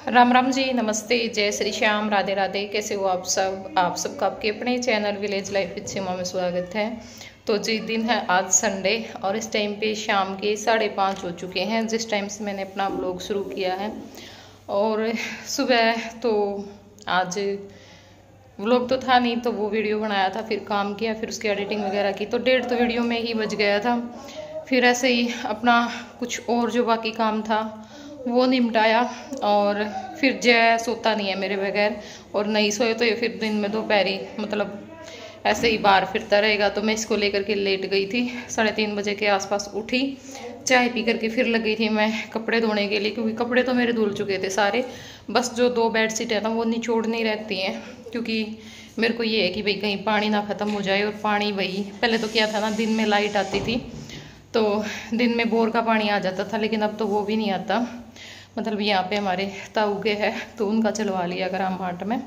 राम राम जी, नमस्ते, जय श्री श्याम, राधे राधे। कैसे हो आप सब? आप सबका आपके अपने चैनल विलेज लाइफ विद सीमा में स्वागत है। तो जी, दिन है आज संडे और इस टाइम पे शाम के 5:30 हो चुके हैं जिस टाइम से मैंने अपना ब्लॉग शुरू किया है। और सुबह तो आज व्लॉग तो था नहीं, तो वो वीडियो बनाया था, फिर काम किया, फिर उसकी एडिटिंग वगैरह की, तो 1:30 तो वीडियो में ही बज गया था। फिर ऐसे ही अपना कुछ और जो बाकी काम था वो निपटाया। और फिर जय सोता नहीं है मेरे बगैर, और नहीं सोए तो ये फिर दिन में दोपहरी मतलब ऐसे ही बाहर फिरता रहेगा। तो मैं इसको लेकर के लेट गई थी, 3:30 बजे के आसपास उठी, चाय पी करके फिर लग गई थी मैं कपड़े धोने के लिए, क्योंकि कपड़े तो मेरे धुल चुके थे सारे। बस जो 2 बेडशीट है ना वो निचोड़नी रहती हैं, क्योंकि मेरे को ये है कि भाई कहीं पानी ना ख़त्म हो जाए। और पानी वही पहले तो क्या था ना, दिन में लाइट आती थी तो दिन में बोर का पानी आ जाता था, लेकिन अब तो वो भी नहीं आता। मतलब यहाँ पे हमारे ताऊ के है तो उनका चलवा लिया ग्राम हाट में,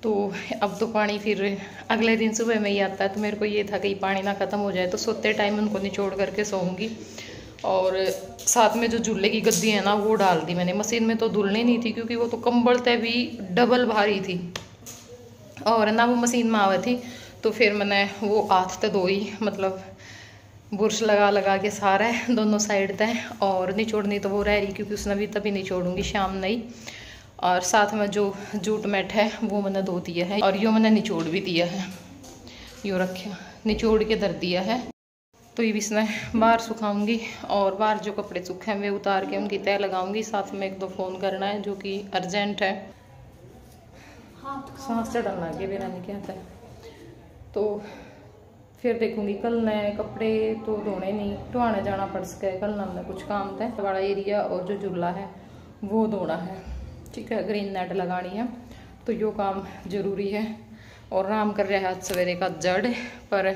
तो अब तो पानी फिर अगले दिन सुबह में ही आता है। तो मेरे को ये था कि पानी ना ख़त्म हो जाए, तो सोते टाइम उनको निचोड़ करके सोऊंगी। और साथ में जो झूले की गद्दी है ना वो डाल दी मैंने। मशीन में तो धुलनी नहीं थी, क्योंकि वो तो कंबल तय भी डबल भारी थी और ना वो मशीन में आवे थी। तो फिर मैंने वो हाथ तो धोई, मतलब बुरश लगा के सारा दोनों साइड तय। और निचोड़नी तो वो रह रही, क्योंकि उसने भी तभी निचोड़ूंगी शाम नहीं। और साथ में जो जूट मैट है वो मैंने धो दिया है, और यो मैंने निचोड़ भी दिया है, यो रखा निचोड़ के धर दिया है। तो ये भी इसमें बाहर सुखाऊंगी, और बाहर जो कपड़े सूखे हैं वे उतार के उनकी तय लगाऊंगी। साथ में 1-2 फ़ोन करना है जो कि अर्जेंट है। सांस चढ़ने लगे मेरा नहीं कहता है। तो फिर देखूंगी, कल नए कपड़े तो धोने नहीं, ढोने जाना पड़ सके। कल ना कुछ काम था, बड़ा एरिया और जो झूला है वो धोना है, ठीक है, ग्रीन नेट लगानी है, तो यो काम ज़रूरी है। और राम कर रहा है आज सवेरे का जड़, पर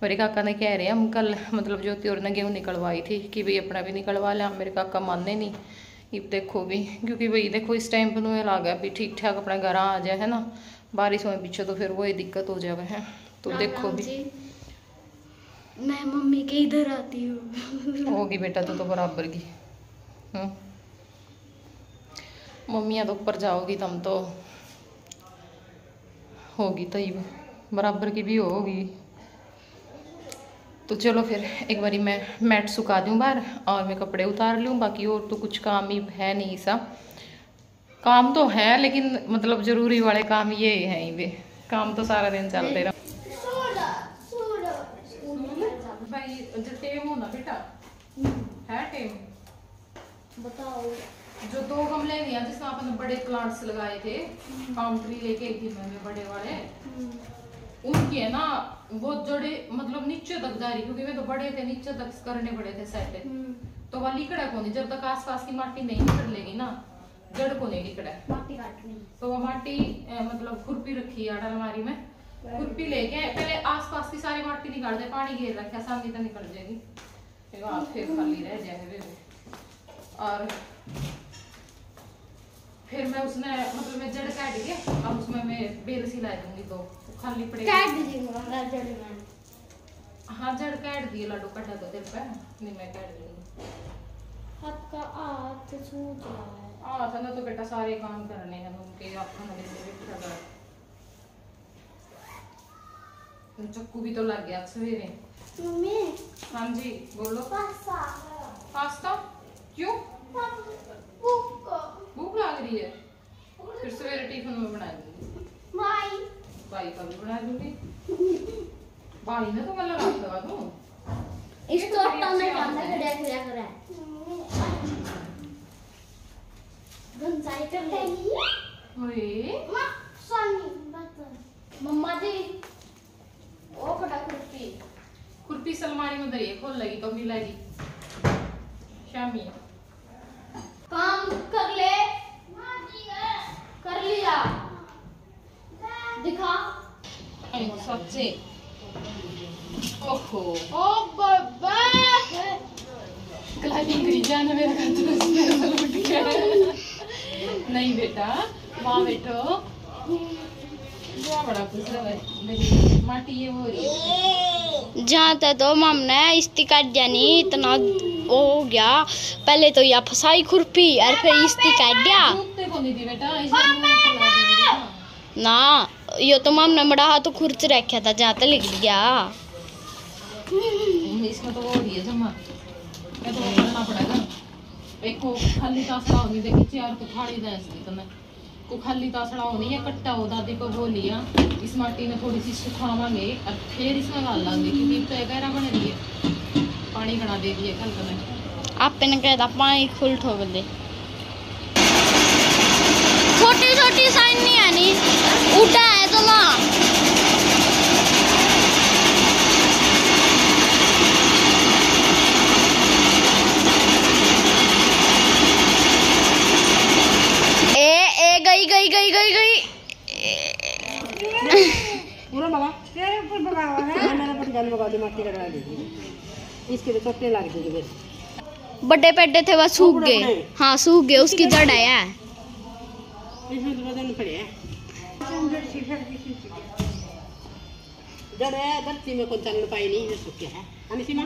मेरे काका ने कह रहे हैं हम कल मतलब ज्योति और ने गेहूँ निकलवाई थी कि भाई अपना भी निकलवा लिया। मेरे काका मानने नहीं। ये देखो भी, क्योंकि भाई देखो इस टाइम पर नुए ला गया भी ठीक ठाक अपना घर आ जाए, है ना। बारिश में पीछे तो फिर वही दिक्कत हो जाए है। तो देखो भी, मैं मम्मी के इधर आती हूँ। होगी बेटा तो बराबर की। मम्मियाँ तो ऊपर जाओगी तुम तो होगी, तो बराबर की भी होगी। तो चलो फिर एक बारी मैं मैट सुखा दूँ बाहर, और मैं कपड़े उतार लूँ। बाकी और तो कुछ काम ही है नहीं सा, काम तो है लेकिन मतलब ज़रूरी वाले काम ये हैं ही, वे काम तो सारा दिन चलते रहो। भाई जो टेम हो ना बेटा, है टेम बताओ। जो 2 गमले नहीं है जिसमें आपने बड़े प्लांट्स लगाए थे, काउंट्री लेके आई थी मैं बड़े वाले, उनकी है ना वो जड़े मतलब नीचे तक जा रही, क्योंकि वे तो बड़े थे, नीचे तक करने पड़े थे सेट। तो वह लिकड़ा को नहीं, जब तक आसपास की माटी नहीं निकल लेगी ना, जड़ को नहीं लिकड़ा माटी काटनी। तो वह माटी मतलब खुरपी रखी है अलमारी में, खुरपी लेके पहले आसपास की सारी माटी निकाल दे, पानी घेर रखा सामने तक निकल जाएगी, फिर खाली रह जाएगा। और फिर मैं उसने मतलब मैं जड़ काट के अब उसमें मैं बेल सी ला दूंगी, तो खाली पड़ेगी। काट दीजिएगा जड़ में। हाँ जड़ काट दिए, लड्डू काटा तो तेरे पे नहीं, मैं काट दूंगी। हाथ का हाथ सूज रहा है। था ना तो बेटा सारे काम करने हैं उनके, आपका मरे से बैठा कर। चक्कू भी तो लग गया सवेरे। मम्मी। हाँ जी बोलो। पास्ता। पास्ता क्यों? भूख लग रही है, फिर सवेरे टिफिन में बना दूंगी। भाई का भी बना दूंगी। भाई ने तो गला लगा दूं। इसको आटा में डालना खड़ा खड़ा करा है। गंजाई कर ले। ओए मां सोनी बता। मम्मा दी ओ कटा खुरपी सलमारी में दरिए खोल लगी तो मिलेगी शामी। काम कर ले। कर लिया दिखा। सच्चे ओहो ओ बाबा क्लाइंबिंग करी जाना मेरा नहीं बेटा, वहाँ बैठो, बड़ा खुश माटी ये हो रही है। जहाँ तो मम ने इस्ती काट जानी इतना हो गया। पहले तो या फसाई खुरपी और फिर इसकी काट दिया ना। यो तो हमने बड़ा हाथ तो खुर्च रखा था जहाँ तक लिख दिया। इसमें तो वो हो है जमा मैं तो करना पड़ेगा। एक को खाली तासड़ा होनी देखी चार को थाड़ी दे इसकी तो मैं को खाली तासड़ा होनी है कट्टा हो दादी को बोलिया इस माटी में थोड़ी सी सुखावांगे और फिर इसमें डाल लांगे क्योंकि तो गहरा बन रही है। पानी बना दे दिए कल तो मैं आप ने कहता पानी फुल ठोक दे। छोटी छोटी साइन नहीं आनी उठा है तो ना पूरा लगा तेरे ऊपर लगा हुआ है। मेरा पर गल लगा दे माटी करा दी इसके तो चोटे लग जाएंगे फिर। बड़े पेड़े थे वह सूख गए। हाँ सूख गए उसकी जड़ है इसमें तो बदन पड़े हैं जड़ है धरती में कौन चल पाई नहीं जो सूखे है अनि सीमा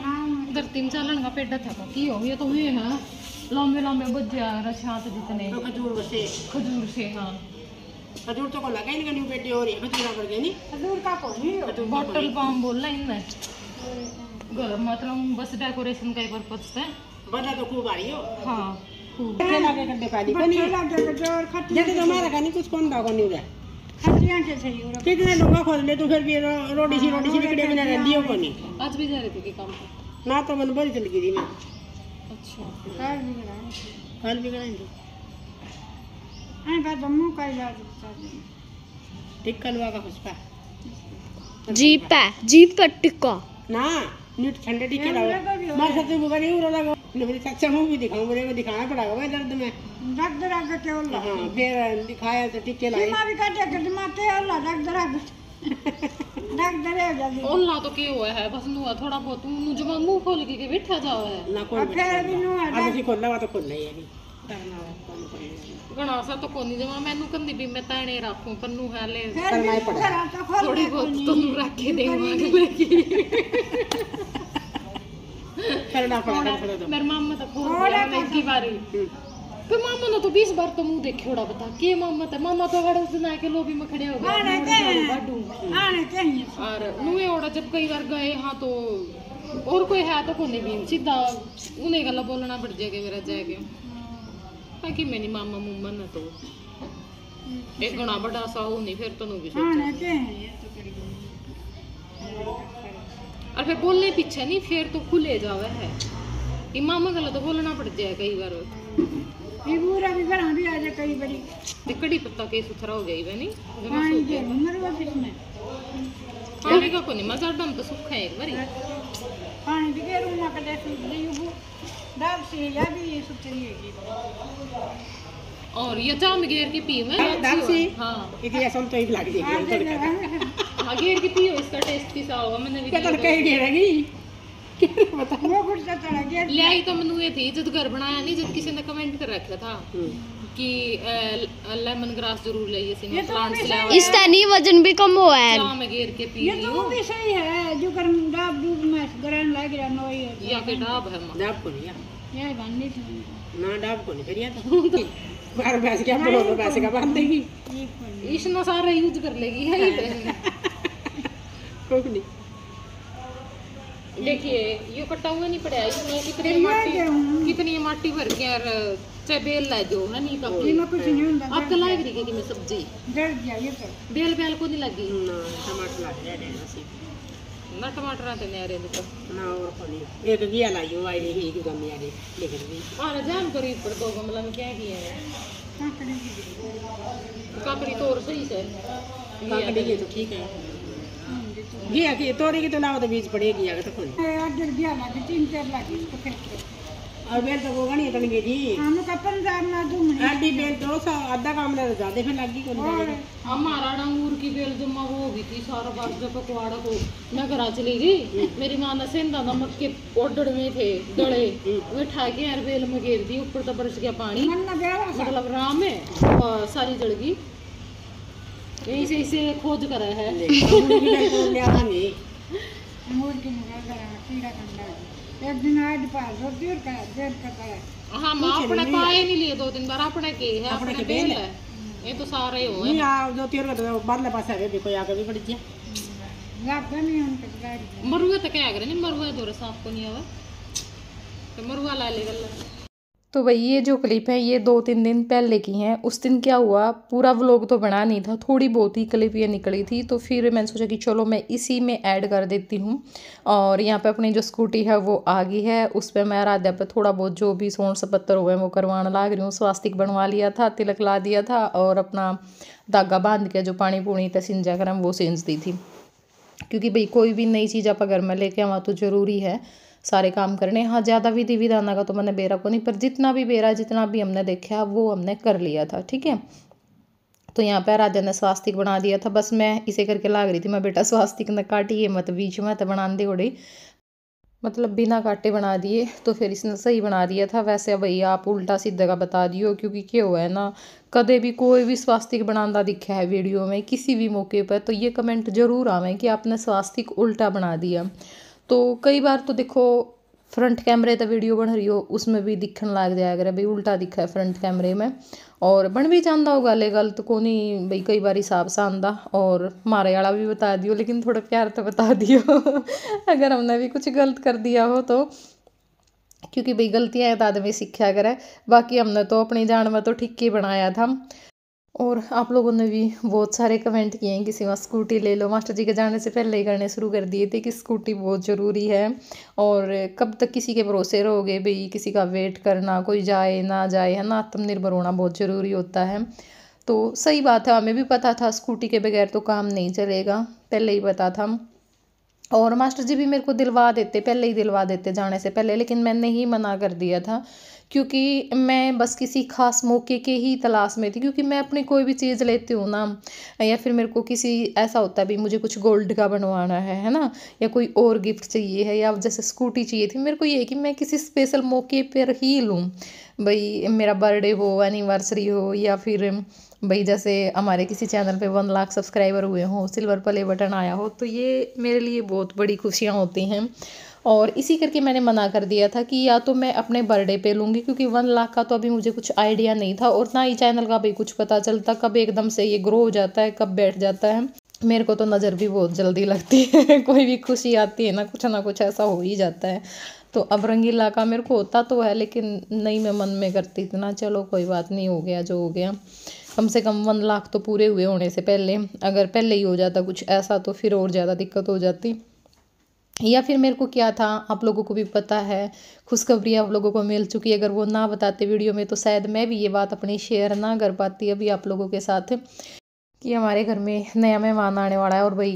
धरती में चलन का पेड़ था की हो ये तो हुए है लंबे लंबे बुझ्जा रछात जितने खजूर से। हाँ खजूर तो को लगा ही नहीं बेटी हो रही है खजूर पड़ गई नहीं खजूर का को नहीं बॉटल पाम बोलना इनने घर मतलब बस डेकोरेशन का पर्पस से बड़ा तो खूब आ रही हो। हाँ खूब अच्छे लगे गड्ढे पानी बनी लगे जोर खट्टी जब तो हमारा का नहीं कुछ कौन दागा नहीं उड़ा खट्टियां के सही हो कितने लोग खोल ले तो फिर भी रोटी सी बिगड़े बिना रह दियो को नहीं। आज भी जा रहे थे कि काम पे ना तो मन बड़ी चल गई थी मैं। अच्छा काल भी कराएंगे आई बात मुंह का इलाज टिक्का लगा का पुष्पा जीप पे टिक्का ना नीट ठंडे टिक्के लगाओ मार सकते बुगा नहीं उड़ा लगा मेरे चाचा मुंह भी दिखाऊं मेरे को दिखाना पड़ेगा भाई दर्द में दर्द के होला। हां फिर दिखाया तो टिक्के लाए मां भी काटे कर माते होला दर्द हो जाती ओला तो के हुआ है बस नुआ थोड़ा बहुत नु जो मुंह खोल के बैठा जाओ है ना कोई फिर भी नु अब से खोलना वा तो खोलना ही है नहीं घना सा तो कोनी जमा मैनू कंदी भी मैं ताने रखूं पन्नू हाले करना ही पड़ेगा थोड़ी बहुत तो नु रख के देवांगे करना पड़ेगा। मेरे मामा तो खोल दिया मैं की बारी तो मामा ने तो 20 बार तो मुंह देखे उड़ा बता के मामा तो गड़ सुना के लोबी में खड़े हो गए आने चाहिए और नुए ओड़ा जब कई बार गए हाँ तो और कोई है तो कोई भी सीधा उन्हें गला बोलना पड़ जाएगा मेरा जाएगा ताकि मेरी मामा मुम्मा ना तो एक गना बड़ा सा हो नहीं फिर तो नु भी आने सोचा चाहिए और फिर बोलने पीछे नहीं फिर तो खुले जावे है कि मामा गला तो बोलना पड़ जाए कई बार ये पूरा भी घर भी आ जाए कई बारी ते कड़ी पत्ता के सुथरा हो गई बनी जमा पानी सूख के गया मर वापस में पानी का कोनी मजा डम तो सूखा है एक बारी पानी भी के रूम में कदे सूख गई वो दाल से या भी सुतरी है और ये चाम घेर के पी में दाल से हां इतनी असम तो ही लग जाएगी हां घेर के पियो इसका टेस्ट कैसा होगा मैंने भी क्या तो कहीं घेरेगी बता वो कुछ तो चला गया ले आई तो मैंने ये थी जब घर बनाया नहीं जब किसी ने कमेंट कर रखा था कि लेमन ग्रास जरूर ले ये प्लांट्स ले इसका नहीं वजन भी कम हुआ है। चाम घेर के पी ये तो वो भी सही है जो गर्म डाब डूब में गरम लग रहा नोई या के डाब है मां डाब को नहीं ये बननी थी ना डाब को नहीं फिर या तो बार भैंस क्या बोलो तो भैंस का बांध देगी इसना सारा यूज कर लेगी है कुछ नहीं। देखिए ये कटा हुआ नहीं पड़ा इसमें कितनी माटी भर के यार चाहे बेल ला जो है नहीं ये में कुछ नहीं ਹੁੰਦਾ आपका लाग रही है कि मैं सब्जी डर गया ये तो बेल को नहीं लगी ना टमाटर लग रहा है ना सी ना टमाटर आते नहीं आ रहे तो ना और कोनी एक गिया लाई हुआ है ये की गम यार लेकिन भी और जान करी पर दो गमला में क्या किया है काकड़ी तो और सही से काकड़ी ये तो ठीक है गिया की तोड़ी की तो लाओ तो बीज पड़ेगी आगे तो कोनी डर गया लगे 3-4 लाख इसको फेंक और बेल तो गोगा नहीं तनगे जी हम का पंजाब ना दूं आधी बेल तो आधा काम ना ज्यादा फिर लगी कोनी जाएगा हमारा डांगूर की बेल जमा हो गई थी सारा बार जब पकवाड़ा को मैं घर चली गई मेरी माँ ने सेंधा नमक के ऑर्डर में थे डले वो उठा के यार बेल में घेर दी ऊपर तो बरस गया पानी मतलब राम है सारी जड़ गई यही से इसे खोज करा है एक दिन आज पास होती और देर करता है। हाँ माँ अपने पाए नहीं लिए 2-3 बार अपने के है अपने के बेल है ये तो सारे हो नहीं आ दो तीन का बादले पास है भी कोई आगे भी पड़ी है लगता नहीं उनके गाड़ी मरुआ तो क्या करे नहीं मरुआ दो साफ को नहीं आवा तो मरुआ ला ले गल्ला। तो भाई ये जो क्लिप है ये 2-3 दिन पहले की हैं। उस दिन क्या हुआ, पूरा व्लॉग तो बना नहीं था, थोड़ी बहुत ही क्लिप ये निकली थी, तो फिर मैंने सोचा कि चलो मैं इसी में ऐड कर देती हूँ। और यहाँ पे अपनी जो स्कूटी है वो आ गई है, उस पर मैं आराध्या पे थोड़ा बहुत जो भी सोन सपत्तर हुए वो करवाने लग रही हूँ। स्वास्तिक बनवा लिया था, तिलक ला दिया था और अपना धागा बांध के जो पानी पूनी था सिंजा करम वो सींच दी थी, क्योंकि भाई कोई भी नई चीज़ आप घर में लेके आवा तो ज़रूरी है सारे काम करने। हाँ ज़्यादा विधि विधाना का तो मैंने बेरा को नहीं, पर जितना भी बेरा जितना भी हमने देखा वो हमने कर लिया था, ठीक है। तो यहाँ पे राजा ने स्वास्तिक बना दिया था, बस मैं इसे करके लाग रही थी, मैं बेटा स्वास्तिक ने काटी है मत बीच में तो बना दे उड़ी, मतलब बिना काटे बना दिए, तो फिर इसने सही बना दिया था। वैसे भाई आप उल्टा सीधा का बता दियो, क्योंकि क्या हुआ है ना, कदे भी कोई भी स्वास्तिक बनाना दिखा है वीडियो में किसी भी मौके पर तो ये कमेंट जरूर आवे कि आपने स्वास्तिक उल्टा बना दिया। तो कई बार तो देखो फ्रंट कैमरे तो वीडियो बन रही हो उसमें भी दिखने लग जाया करे भाई उल्टा दिखा है फ्रंट कैमरे में, और बन भी जाता होगा ले गलत को नहीं भाई, कई बार हिसाब से आंदा और मारे वाला भी बता दियो, लेकिन थोड़ा प्यार तो बता दियो अगर हमने भी कुछ गलत कर दिया हो तो, क्योंकि भाई गलतियाँ तो आदमी सीखा करे। बाकी हमने तो अपनी जान में तो ठीक ही बनाया था। और आप लोगों ने भी बहुत सारे कमेंट किए हैं कि सिवा स्कूटी ले लो, मास्टर जी के जाने से पहले ही करने शुरू कर दिए थे कि स्कूटी बहुत ज़रूरी है, और कब तक किसी के भरोसे रहोगे भाई, किसी का वेट करना, कोई जाए ना जाए है ना, आत्मनिर्भर होना बहुत ज़रूरी होता है। तो सही बात है, हमें भी पता था स्कूटी के बगैर तो काम नहीं चलेगा, पहले ही पता था। और मास्टर जी भी मेरे को दिलवा देते, पहले ही दिलवा देते जाने से पहले, लेकिन मैंने ही मना कर दिया था, क्योंकि मैं बस किसी खास मौके के ही तलाश में थी। क्योंकि मैं अपनी कोई भी चीज़ लेती हूँ ना, या फिर मेरे को किसी ऐसा होता है भी मुझे कुछ गोल्ड का बनवाना है ना, या कोई और गिफ्ट चाहिए है, या जैसे स्कूटी चाहिए थी, मेरे को ये है कि मैं किसी स्पेशल मौके पर ही लूँ, भाई मेरा बर्थडे हो, एनिवर्सरी हो, या फिर भाई जैसे हमारे किसी चैनल पे 1 लाख सब्सक्राइबर हुए हों, सिल्वर प्ले बटन आया हो, तो ये मेरे लिए बहुत बड़ी खुशियाँ होती हैं। और इसी करके मैंने मना कर दिया था कि या तो मैं अपने बर्थडे पे लूँगी, क्योंकि 1 लाख का तो अभी मुझे कुछ आइडिया नहीं था, और ना ही चैनल का भी कुछ पता चलता कब एकदम से ये ग्रो हो जाता है, कब बैठ जाता है। मेरे को तो नज़र भी बहुत जल्दी लगती है कोई भी खुशी आती है ना कुछ ऐसा हो ही जाता है। तो अब रंगीला का मेरे को होता तो है, लेकिन नहीं मैं मन में करती थी ना, चलो कोई बात नहीं, हो गया जो हो गया। कम से कम 1 लाख तो पूरे हुए होने से पहले, अगर पहले ही हो जाता कुछ ऐसा तो फिर और ज़्यादा दिक्कत हो जाती। या फिर मेरे को क्या था, आप लोगों को भी पता है, खुशखबरी आप लोगों को मिल चुकी है, अगर वो ना बताते वीडियो में तो शायद मैं भी ये बात अपनी शेयर ना कर पाती अभी आप लोगों के साथ, कि हमारे घर में नया मेहमान आने वाला है। और भाई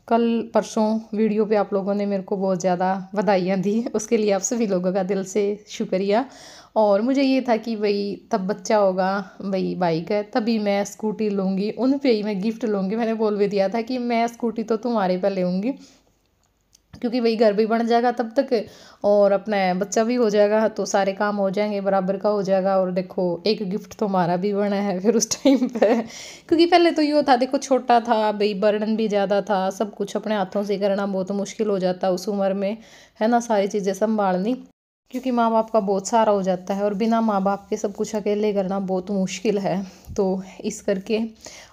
कल परसों वीडियो पे आप लोगों ने मेरे को बहुत ज़्यादा बधाइयाँ दी, उसके लिए आप सभी लोगों का दिल से शुक्रिया। और मुझे ये था कि भाई तब बच्चा होगा भाई बाइक है तभी मैं स्कूटी लूँगी, उन पे ही मैं गिफ्ट लूँगी। मैंने बोल भी दिया था कि मैं स्कूटी तो तुम्हारे पे लूँगी, क्योंकि भाई घर भी बन जाएगा तब तक, और अपना बच्चा भी हो जाएगा, तो सारे काम हो जाएंगे, बराबर का हो जाएगा। और देखो एक गिफ्ट तो हमारा भी बना है फिर उस टाइम पे, क्योंकि पहले तो ये था देखो छोटा था भाई, बर्डन भी ज़्यादा था, सब कुछ अपने हाथों से करना बहुत मुश्किल हो जाता उस उम्र में, है ना, सारी चीज़ें संभालनी, क्योंकि माँ बाप का बहुत सारा हो जाता है, और बिना माँ बाप के सब कुछ अकेले करना बहुत मुश्किल है। तो इस करके,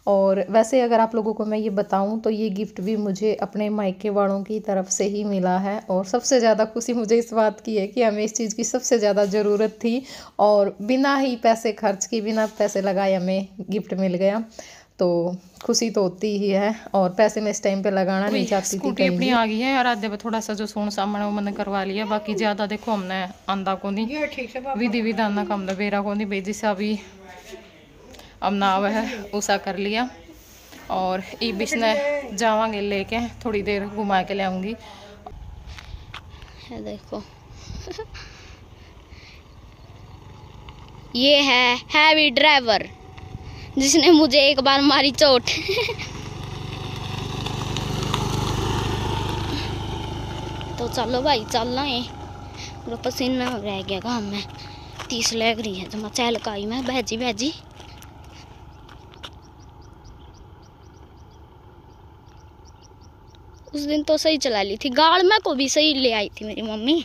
और वैसे अगर आप लोगों को मैं ये बताऊं तो ये गिफ्ट भी मुझे अपने मायके वालों की तरफ से ही मिला है, और सबसे ज़्यादा खुशी मुझे इस बात की है कि हमें इस चीज़ की सबसे ज़्यादा ज़रूरत थी, और बिना ही पैसे खर्च की, बिना पैसे लगाए हमें गिफ्ट मिल गया, तो खुशी तो होती ही है। और पैसे में इस टाइम पे लगाना नहीं चाहती थी। स्कूटी अपनी आ गई है, आराध्या पे थोड़ा सा जो सोन सामान वो मैंने करवा लिया, बाकी ज़्यादा देखो हमने आंदा को नहीं, विधि विधान का हमने बेरा को नहीं भाई, जिसा भी अब नाव है उसा कर लिया। और ई बिच ने जावांगे लेके, थोड़ी देर घुमा के ले आऊँगी। देखो ये है हैवी ड्राइवर, जिसने मुझे एक बार मारी चोट तो चलो भाई चलना है, पूरा पसीना रह गया काम में, 30 लग रही है, तो मैं चल का आई मैं भैजी उस दिन तो सही चला ली थी, गाड़ में को भी सही ले आई थी मेरी मम्मी।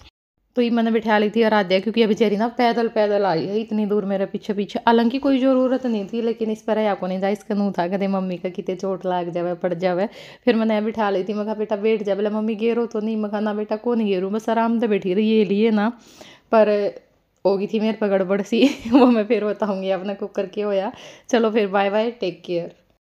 तो ये मैंने बिठा ली थी आराध्या, क्योंकि अभी बेचारी ना पैदल पैदल आई है इतनी दूर मेरे पीछे पीछे। हालांकि कोई ज़रूरत नहीं थी, लेकिन इस पर या को नहीं जा, इसका नू था कदे मम्मी का कितने चोट लाग जावे पड़ जावे। फिर मैंने बिठा ली थी, मैं कहा बेटा बैठ जा। बोले मम्मी गेरो तो नहीं, मैं कहा ना बेटा को नहीं गेरू, बस आराम से बैठी रही ये लिए ना। पर हो गई थी मेरे पर गड़बड़ सी वो मैं फिर बताऊँगी अपने कुकर के होया। चलो फिर बाय बाय, टेक केयर।